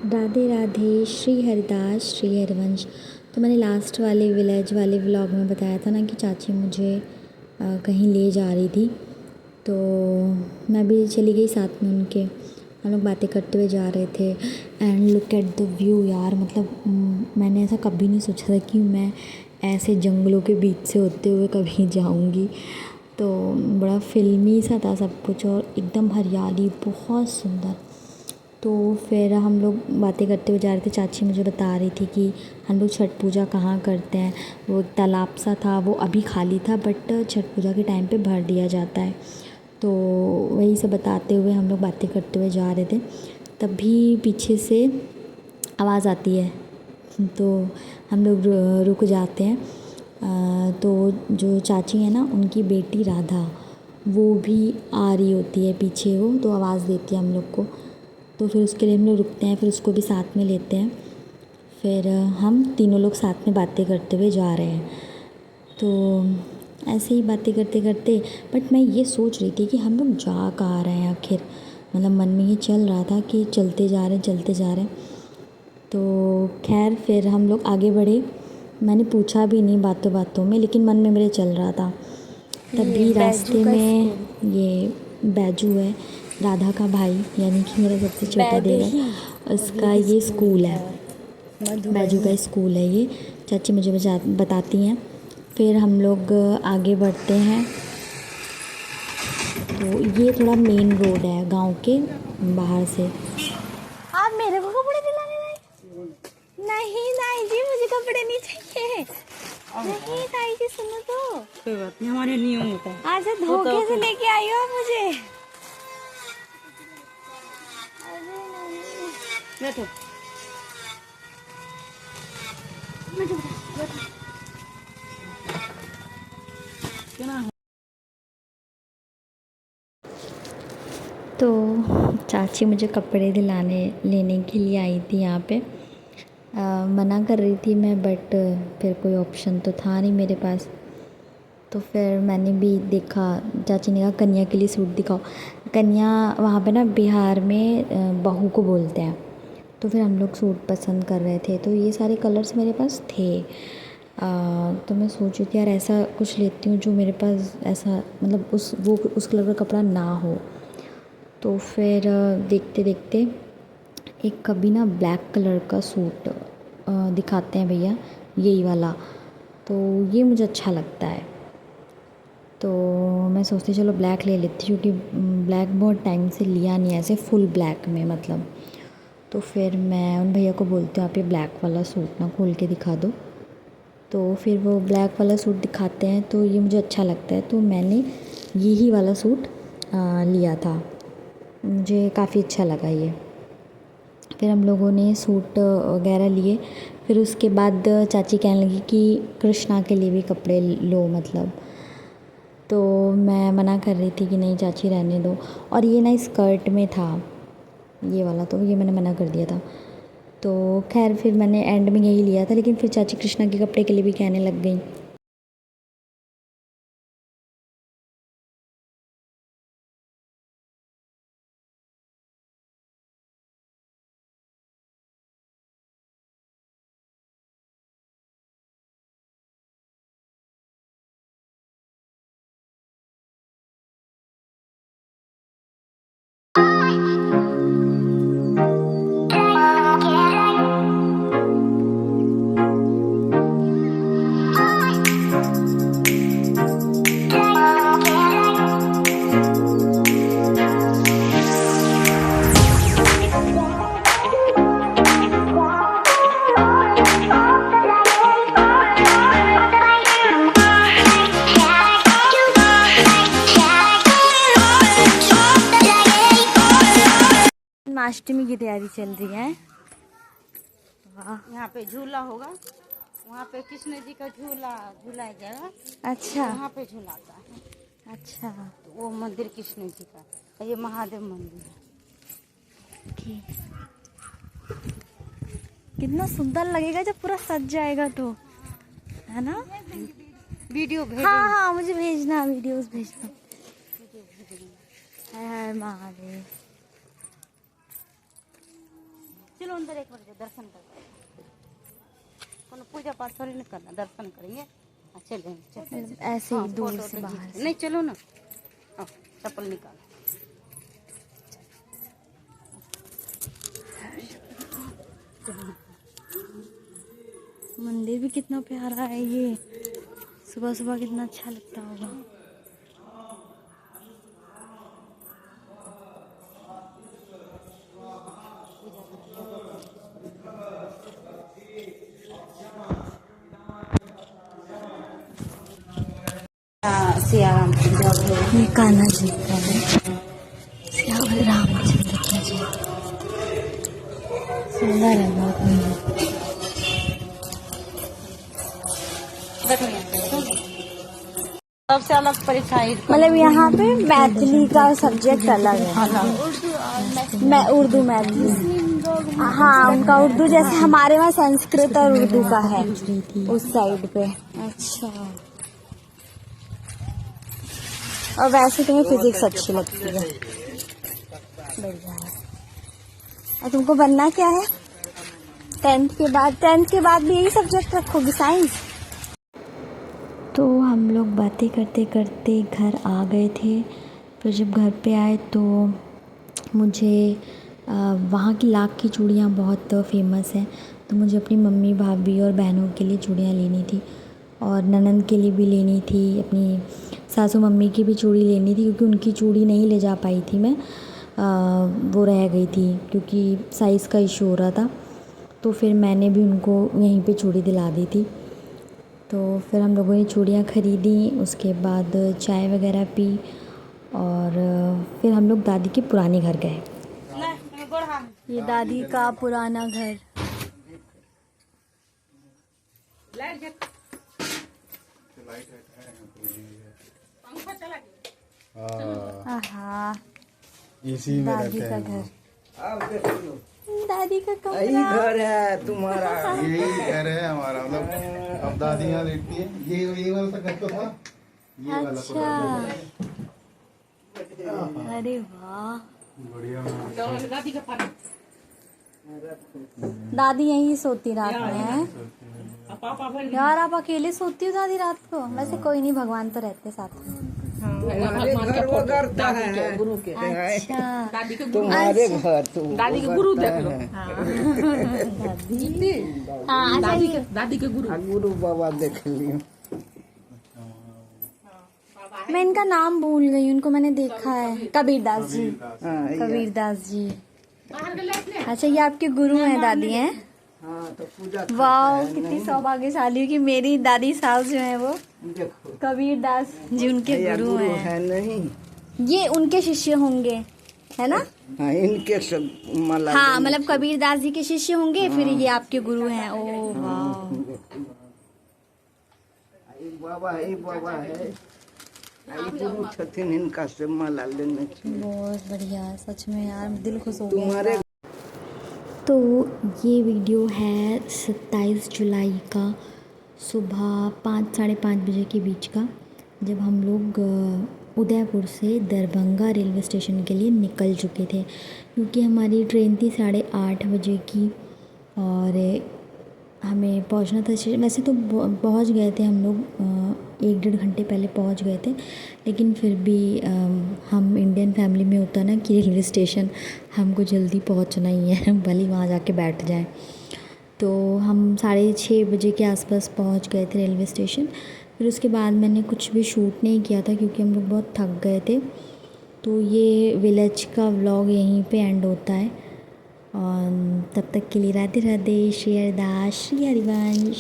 राधे राधे। श्री हरिदास श्री हरिवंश। तो मैंने लास्ट वाले विलेज वाले व्लॉग में बताया था ना कि चाची मुझे कहीं ले जा रही थी, तो मैं भी चली गई साथ में उनके। हम लोग बातें करते हुए जा रहे थे and look at the view यार, मतलब मैंने ऐसा कभी नहीं सोचा था कि मैं ऐसे जंगलों के बीच से होते हुए कभी जाऊंगी। तो बड़ा फिल्मी सा था सब कुछ और एकदम हरियाली, बहुत सुंदर। तो फिर हम लोग बातें करते हुए जा रहे थे। चाची मुझे बता रही थी कि हम लोग छठ पूजा कहाँ करते हैं। वो एक तालाब सा था, वो अभी खाली था बट छठ पूजा के टाइम पे भर दिया जाता है। तो वही सब बताते हुए हम लोग बातें करते हुए जा रहे थे, तभी पीछे से आवाज़ आती है। तो हम लोग रुक जाते हैं। तो जो चाची है ना, उनकी बेटी राधा, वो भी आ रही होती है पीछे। वो तो आवाज़ देती है हम लोग को, तो फिर उसके लिए हम लोग रुकते हैं, फिर उसको भी साथ में लेते हैं। फिर हम तीनों लोग साथ में बातें करते हुए जा रहे हैं। तो ऐसे ही बातें करते करते, बट मैं ये सोच रही थी कि हम लोग जा कहाँ रहे हैं आखिर। मतलब मन में ये चल रहा था कि चलते जा रहे हैं चलते जा रहे हैं। तो खैर फिर हम लोग आगे बढ़े। मैंने पूछा भी नहीं बातों बातों में, लेकिन मन में मेरे चल रहा था। तभी रास्ते में ये बैजू है, राधा का भाई, यानी कि मेरा सबसे छोटा देवर, उसका ये स्कूल है, बैजू का स्कूल है ये। चाची मुझे बताती हैं। फिर हम लोग आगे बढ़ते हैं। तो ये थोड़ा मेन रोड है गांव के बाहर से। आप मेरे को कपड़े दिलाने लाए? नहीं नहीं जी, मुझे कपड़े नहीं चाहिए। नहीं ताई जी, सुनो तो। कोई बात नहीं, हमारे नियम होता है। आज धोखे से लेके आई हो मुझे। बैठो बैठो बैठो। क्या तो चाची मुझे कपड़े दिलाने लेने के लिए आई थी यहाँ पे। मना कर रही थी मैं, बट फिर कोई ऑप्शन तो था नहीं मेरे पास। तो फिर मैंने भी देखा, चाची ने कहा कन्या के लिए सूट दिखाओ। कन्या वहाँ पे ना बिहार में बहू को बोलते हैं। तो फिर हम लोग सूट पसंद कर रहे थे, तो ये सारे कलर्स मेरे पास थे। तो मैं सोच रही थी यार ऐसा कुछ लेती हूँ जो मेरे पास ऐसा, मतलब उस कलर का कपड़ा ना हो। तो फिर देखते देखते एक कभी ना ब्लैक कलर का सूट दिखाते हैं भैया, यही वाला। तो ये मुझे अच्छा लगता है, तो मैं सोचती चलो ब्लैक ले लेती हूँ, क्योंकि ब्लैक बहुत टाइम से लिया नहीं ऐसे फुल ब्लैक में मतलब। तो फिर मैं उन भैया को बोलती हूँ आप ये ब्लैक वाला सूट ना खोल के दिखा दो। तो फिर वो ब्लैक वाला सूट दिखाते हैं, तो ये मुझे अच्छा लगता है, तो मैंने यही वाला सूट लिया था। मुझे काफ़ी अच्छा लगा ये। फिर हम लोगों ने सूट वगैरह लिए। फिर उसके बाद चाची कहने लगी कि कृष्णा के लिए भी कपड़े लो मतलब। तो मैं मना कर रही थी कि नहीं चाची रहने दो। और ये ना स्कर्ट में था ये वाला, तो ये मैंने मना कर दिया था। तो खैर फिर मैंने एंड में यही लिया था, लेकिन फिर चाची कृष्णा के कपड़े के लिए भी कहने लग गई। अष्टमी की तैयारी चल रही है। यहाँ पे झूला होगा, वहाँ पे कृष्ण जी का झूलाया जाएगा। अच्छा वहाँ पे झूलाता है। अच्छा, तो वो मंदिर कृष्ण जी का, और ये महादेव मंदिर है। ठीक। कितना सुंदर लगेगा जब पूरा सज जाएगा तो, है ना? वीडियो भेज। हाँ हाँ, मुझे भेजना, वीडियोस भेजना। हर हर महादेव। चलो चलो अंदर एक बार दर्शन कर कोनो पूजा पाठ थोड़ी नहीं करना, दर्शन करेंगे। चलें चलें ऐसे ही दूर से बाहर बाहर नहीं, चलो ना। चप्पल निकाल। मंदिर भी कितना प्यारा है ये, सुबह सुबह कितना अच्छा लगता होगा। सियाराम की जगह है। ये कान्हा जी का है, सियावर रामचंद्र की जी, सुंदर है बहुत मंदिर। बैठो यहाँ पे, बैठो। सबसे अलग परीक्षा है। मतलब यहाँ पे मैथिली का सब्जेक्ट अलग है, मैं उर्दू मैथिली। हाँ, उनका उर्दू जैसे हमारे वहाँ संस्कृत और उर्दू का है उस साइड पे। अच्छा, और वैसे तुम्हें फिजिक्स अच्छी लगती है, बढ़िया है। और तुमको बनना क्या है 10th के बाद? 10th के बाद भी यही सब्जेक्ट रखोगी, साइंस? तो हम लोग बातें करते करते घर आ गए थे। फिर जब घर पे आए तो मुझे वहाँ की लाख की चूड़ियाँ बहुत फेमस हैं, तो मुझे अपनी मम्मी भाभी और बहनों के लिए चूड़ियाँ लेनी थी और ननंद के लिए भी लेनी थी, अपनी सासू मम्मी की भी चूड़ी लेनी थी क्योंकि उनकी चूड़ी नहीं ले जा पाई थी मैं, वो रह गई थी क्योंकि साइज़ का इशू हो रहा था। तो फिर मैंने भी उनको यहीं पे चूड़ी दिला दी थी। तो फिर हम लोगों ने चूड़ियाँ ख़रीदी, उसके बाद चाय वगैरह पी और फिर हम लोग दादी के पुराने घर गए। ये दादी का पुराना घर। आहा, इसी में दादी रहते का हैं। घर, दादी का यही कमरा। घर है तुम्हारा। यही घर है हमारा, मतलब अब दादी यहाँ रहती है। ये वाला तो घर तो था, ये वाला तो अच्छा, अरे वाह, बढ़िया। दादी यहीं सोती रात में है यार। आप अकेले सोती हो दादी रात को? वैसे कोई नहीं, भगवान तो रहते साथ में। हमारे घर वो करता है, गुरु के अच्छा, तुम्हारे घर तो दादी के गुरु देख लो। हाँ, दादी के गुरु। गुरु बाबा देख लियो। मैं इनका नाम भूल गई, उनको मैंने देखा है, कबीरदास जी। हाँ, कबीरदास जी, अच्छा ये आपके गुरु हैं, दादी हैं? हाँ, तो पूजा वाह, कितनी सौभाग्यशाली हूँ कि मेरी दादी सास जो है वो देखो कबीरदास जी उनके गुरु हैं। है नहीं, ये उनके शिष्य होंगे, है ना? हाँ, इनके सब माला। हाँ, मतलब कबीरदास जी के शिष्य होंगे, फिर ये आपके गुरु हैं। ओ वाह, बाबा है, गुरु छथिन, इनका से माला लेने चाहिए। बहुत बढ़िया, सच में यार दिल खुश हो गया। तुम्हारे तो ये वीडियो है 27 जुलाई का सुबह 5 साढ़े 5 बजे के बीच का, जब हम लोग उदयपुर से दरभंगा रेलवे स्टेशन के लिए निकल चुके थे क्योंकि हमारी ट्रेन थी 8:30 बजे की और हमें पहुंचना था। वैसे तो पहुंच गए थे हम लोग, 1-1.5 घंटे पहले पहुंच गए थे, लेकिन फिर भी हम इंडियन फैमिली में होता ना कि रेलवे स्टेशन हमको जल्दी पहुंचना ही है, भले वहाँ जाके बैठ जाएं। तो हम 6:30 बजे के आसपास पहुंच गए थे रेलवे स्टेशन। फिर उसके बाद मैंने कुछ भी शूट नहीं किया था क्योंकि हम लोग बहुत थक गए थे। तो ये विलेज का व्लॉग यहीं पे एंड होता है और तब तक के लिए राधे राधे, श्री हरिदास, श्री हरिवंश।